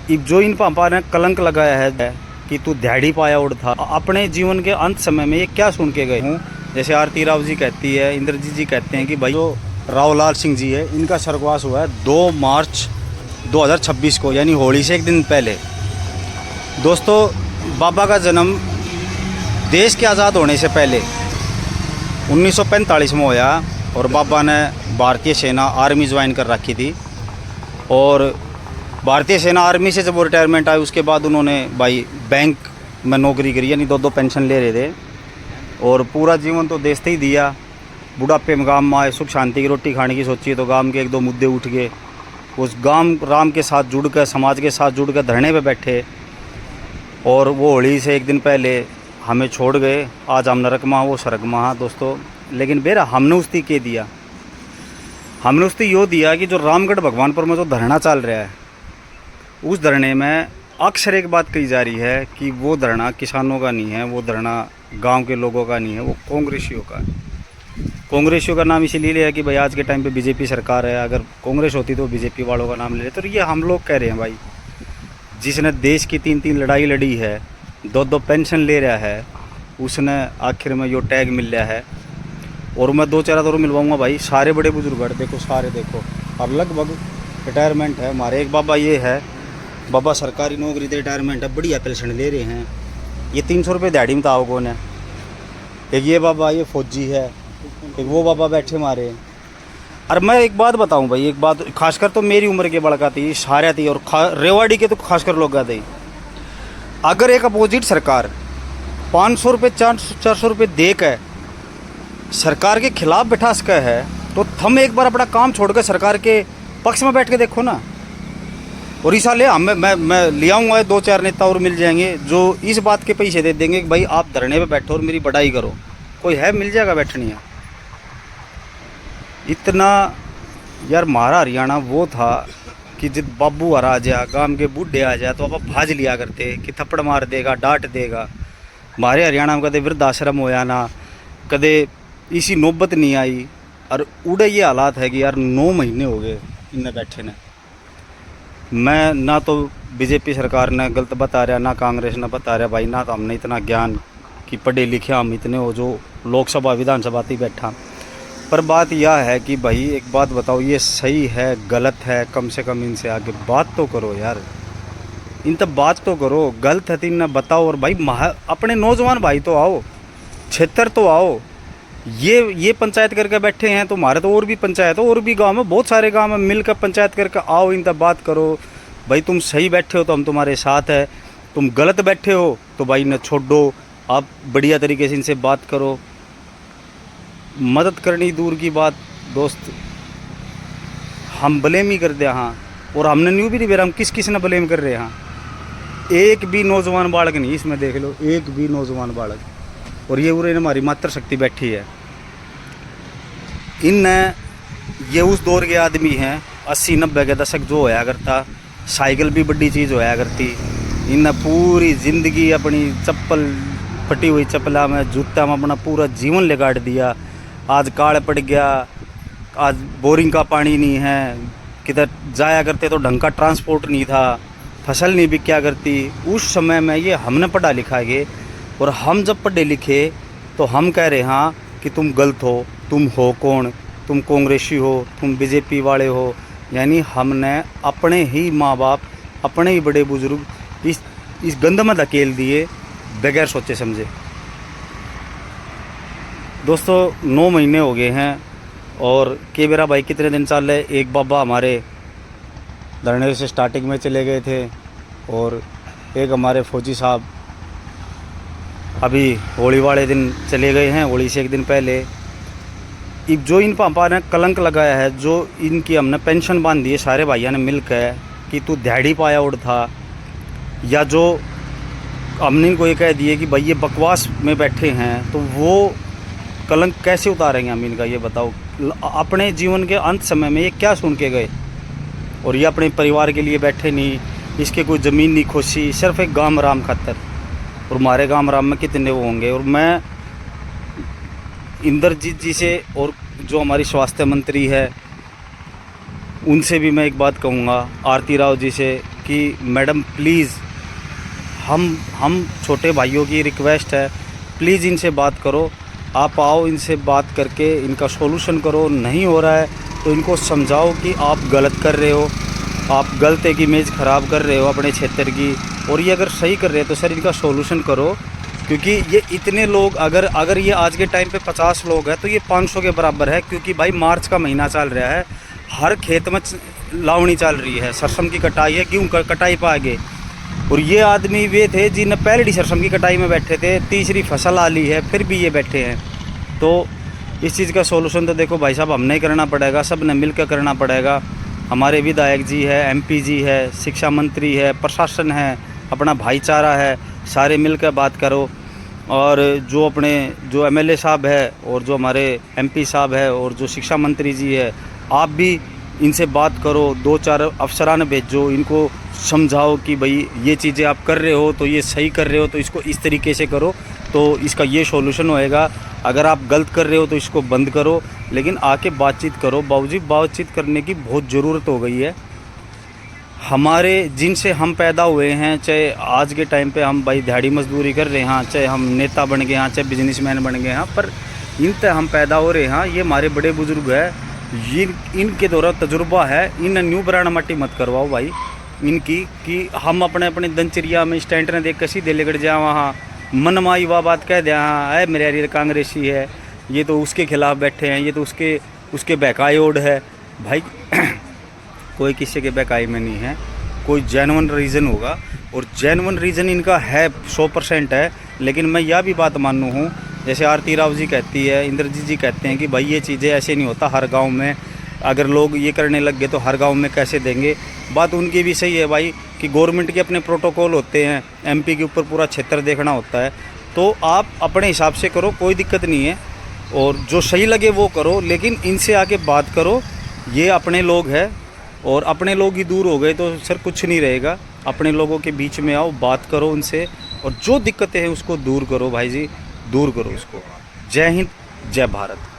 जो इन पापा ने कलंक लगाया है कि तू दिहाड़ी पाया उड़ था, अपने जीवन के अंत समय में ये क्या सुन के गए हूँ। जैसे आरती राव जी कहती है, इंद्रजीत जी कहते हैं कि भाई जो रावलाल सिंह जी है, इनका स्वर्गवास हुआ है 2 मार्च 2026 को, यानी होली से एक दिन पहले। दोस्तों, बाबा का जन्म देश के आज़ाद होने से पहले 1945 में होया और बाबा ने भारतीय सेना आर्मी ज्वाइन कर रखी थी। और भारतीय सेना आर्मी से जब वो रिटायरमेंट आई, उसके बाद उन्होंने भाई बैंक में नौकरी करी, यानी 2-2 पेंशन ले रहे थे। और पूरा जीवन तो देश ही दिया। बुढ़ापे में गाँव में आए, सुख शांति की रोटी खाने की सोची तो गांव के 1-2 मुद्दे उठ गए। उस गांव राम के साथ जुड़ कर, समाज के साथ जुड़ कर धरने पे बैठे और वो होली से एक दिन पहले हमें छोड़ गए। आज हम नरक में, वो स्वर्ग में। दोस्तों, लेकिन बेरा हमने उसकी के दिया, हमने उसकी यो दिया कि जो रामगढ़ भगवानपुर में जो धरना चल रहा है, उस धरने में अक्सर एक बात कही जा रही है कि वो धरना किसानों का नहीं है, वो धरना गांव के लोगों का नहीं है, वो कांग्रेसियों का है। कांग्रेसियों का नाम इसीलिए लिया कि भाई आज के टाइम पे बीजेपी सरकार है, अगर कांग्रेस होती तो बीजेपी वालों का नाम ले लेते। तो ये हम लोग कह रहे हैं भाई, जिसने देश की 3-3 लड़ाई लड़ी है, 2-2 पेंशन ले रहा है, उसने आखिर में यो टैग मिल रहा है। और मैं 2-4 और मिलवाऊँगा भाई, सारे बड़े बुजुर्ग देखो, सारे देखो, अब लगभग रिटायरमेंट है। हमारे एक बाबा ये है, बाबा सरकारी नौकरी से रिटायरमेंट है, बढ़िया पेंशन ले रहे हैं। ये 300 रुपये दिहाड़ी में ताओ कौन है। एक ये बाबा, ये फौजी है, एक वो बाबा बैठे मारे। और मैं एक बात बताऊं भाई, एक बात खासकर तो मेरी उम्र के बड़का थी, सारे थी, और रेवाड़ी के तो खासकर लोग आते। अगर एक अपोजिट सरकार 500 रुपये 400 रुपये दे कर सरकार के खिलाफ बैठा सका है, तो थम एक बार अपना काम छोड़कर सरकार के पक्ष में बैठ के देखो ना। और इस साल मैं ले आऊँगा 2-4 नेता और मिल जाएंगे जो इस बात के पैसे दे देंगे कि भाई आप धरने पे बैठो और मेरी बड़ाई करो। कोई है, मिल जाएगा बैठनी है। इतना यार हमारा हरियाणा वो था कि जब बाबू आ जाए, गांव के बूढ़े आ जाए तो आप भाज लिया करते कि थप्पड़ मार देगा, डांट देगा। हमारे हरियाणा में कदे वृद्धाश्रम होया ना, कदे इसी नौबत नहीं आई। और उड़े ये हालात है कि यार 9 महीने हो गए इन्हें बैठे ने। मैं ना तो बीजेपी सरकार ने गलत बता रहा, ना कांग्रेस ने बता रहा भाई, ना तो हमने इतना ज्ञान कि पढ़े लिखे हम इतने हो जो लोकसभा विधानसभा ही बैठा। पर बात यह है कि भाई एक बात बताओ, ये सही है गलत है, कम से कम इनसे आगे बात तो करो यार, इन तब बात तो करो। गलत है तो इन्हें बताओ। और भाई अपने नौजवान भाई तो आओ, क्षेत्र तो आओ। ये पंचायत करके बैठे हैं तो हमारे तो और भी पंचायत, और भी गांव में, बहुत सारे गांव में मिलकर पंचायत करके आओ, इन तब बात करो। भाई तुम सही बैठे हो तो हम तुम्हारे साथ है, तुम गलत बैठे हो तो भाई न छोड़ो, आप बढ़िया तरीके से इनसे बात करो। मदद करनी दूर की बात दोस्त, हम ब्लेम ही कर दे। हाँ, और हमने न्यू भी नहीं बेरा, हम किस ने ब्लेम कर रहे हैं। हाँ, एक भी नौजवान बालक नहीं इसमें, देख लो, एक भी नौजवान बालक। और ये उरे हमारी मातृशक्ति बैठी है। इन ये उस दौर के आदमी हैं, 80-90 के दशक जो होया करता, साइकिल भी बड़ी चीज़ होया करती। इन पूरी ज़िंदगी अपनी चप्पल, फटी हुई चप्पला में, जूता में अपना पूरा जीवन लगाड़ दिया। आज काल पड़ गया, आज बोरिंग का पानी नहीं है, किधर जाया करते तो ढंग का ट्रांसपोर्ट नहीं था, फसल नहीं बिक्या करती। उस समय में ये हमने पढ़ा लिखा है, और हम जब पढ़े लिखे तो हम कह रहे हाँ कि तुम गलत हो, तुम हो कौन, तुम कांग्रेसी हो, तुम बीजेपी वाले हो। यानी हमने अपने ही माँ बाप, अपने ही बड़े बुजुर्ग इस गंद में धकेल दिए बगैर सोचे समझे। दोस्तों 9 महीने हो गए हैं और के बेरा भाई कितने दिन चल रहे। एक बाबा हमारे धरने से स्टार्टिंग में चले गए थे, और एक हमारे फौजी साहब अभी होली वाले दिन चले गए हैं, होली से एक दिन पहले। जो इन पापा ने कलंक लगाया है, जो इनकी हमने पेंशन बांध दी है सारे भाइयों ने मिल कर कि तू दिहाड़ी पाया उड़ था, या जो हमने इनको ये कह दिए कि भाई ये बकवास में बैठे हैं, तो वो कलंक कैसे उतारेंगे हम इनका, ये बताओ। अपने जीवन के अंत समय में ये क्या सुन के गए, और ये अपने परिवार के लिए बैठे नहीं, इसके कोई ज़मीन नहीं खोसी, सिर्फ एक गांव राम खातर। और हमारे गांव राम में कितने वो होंगे। और मैं इंद्रजीत जी से और जो हमारी स्वास्थ्य मंत्री है उनसे भी मैं एक बात कहूँगा, आरती राव जी से, कि मैडम प्लीज़ हम छोटे भाइयों की रिक्वेस्ट है, प्लीज़ इनसे बात करो, आप आओ, इनसे बात करके इनका सॉल्यूशन करो। नहीं हो रहा है तो इनको समझाओ कि आप गलत कर रहे हो, आप गलत एक इमेज ख़राब कर रहे हो अपने क्षेत्र की, और ये अगर सही कर रहे हैं तो सर इनका सॉल्यूशन करो। क्योंकि ये इतने लोग अगर ये आज के टाइम पे 50 लोग हैं तो ये 500 के बराबर है। क्योंकि भाई मार्च का महीना चल रहा है, हर खेत में लावनी चल रही है, सरसों की कटाई है, गेहूँ कटाई पा आगे। और ये आदमी वे थे जिन्हें पहले सरसों की कटाई में बैठे थे, तीसरी फसल आ ली है, फिर भी ये बैठे हैं। तो इस चीज़ का सोल्यूशन तो देखो भाई साहब हमने करना पड़ेगा, सब ने मिलकर करना पड़ेगा। हमारे विधायक जी है, एमपी जी है, शिक्षा मंत्री है, प्रशासन है, अपना भाईचारा है, सारे मिलकर बात करो। और जो एमएलए साहब है और जो हमारे एमपी साहब है और जो शिक्षा मंत्री जी है, आप भी इनसे बात करो, 2-4 अफसरान भेजो, इनको समझाओ कि भाई ये चीज़ें आप कर रहे हो तो ये सही कर रहे हो, तो इसको इस तरीके से करो तो इसका ये सॉल्यूशन होएगा। अगर आप गलत कर रहे हो तो इसको बंद करो, लेकिन आके बातचीत करो। बाबूजी बातचीत करने की बहुत ज़रूरत हो गई है। हमारे जिनसे हम पैदा हुए हैं, चाहे आज के टाइम पे हम भाई दिहाड़ी मजदूरी कर रहे हैं, चाहे हम नेता बन गए हैं, चाहे बिजनेसमैन बन गए हैं, पर इनसे हम पैदा हो रहे हैं। ये हमारे बड़े बुजुर्ग हैं, ये इनके द्वारा तजुर्बा है। इन न्यू ब्रांड मट्टी मत करवाओ भाई इनकी, कि हम अपने दिनचर्या में स्टैंड ने देख सीधे लेकर जाए वहाँ मनमाई वाह बात कह दे, हाँ है मेरे यार कांग्रेसी है, ये तो उसके खिलाफ बैठे हैं, ये तो उसके बहकाई ओढ़ है। भाई कोई किसी के बहकाई में नहीं है, कोई जेन्युइन रीज़न होगा, और जेन्युइन रीज़न इनका है 100% है। लेकिन मैं यह भी बात मानू हूँ, जैसे आरती राव जी कहती है, इंद्रजीत जी कहते हैं कि भाई ये चीज़ें ऐसे नहीं होता हर गांव में, अगर लोग ये करने लग गए तो हर गांव में कैसे देंगे। बात उनकी भी सही है भाई, कि गवर्नमेंट के अपने प्रोटोकॉल होते हैं, एमपी के ऊपर पूरा क्षेत्र देखना होता है, तो आप अपने हिसाब से करो, कोई दिक्कत नहीं है, और जो सही लगे वो करो। लेकिन इनसे आके बात करो, ये अपने लोग हैं, और अपने लोग ही दूर हो गए तो सर कुछ नहीं रहेगा। अपने लोगों के बीच में आओ, बात करो उनसे, और जो दिक्कतें हैं उसको दूर करो भाई जी, दूर करो उसको। जय हिंद, जय भारत।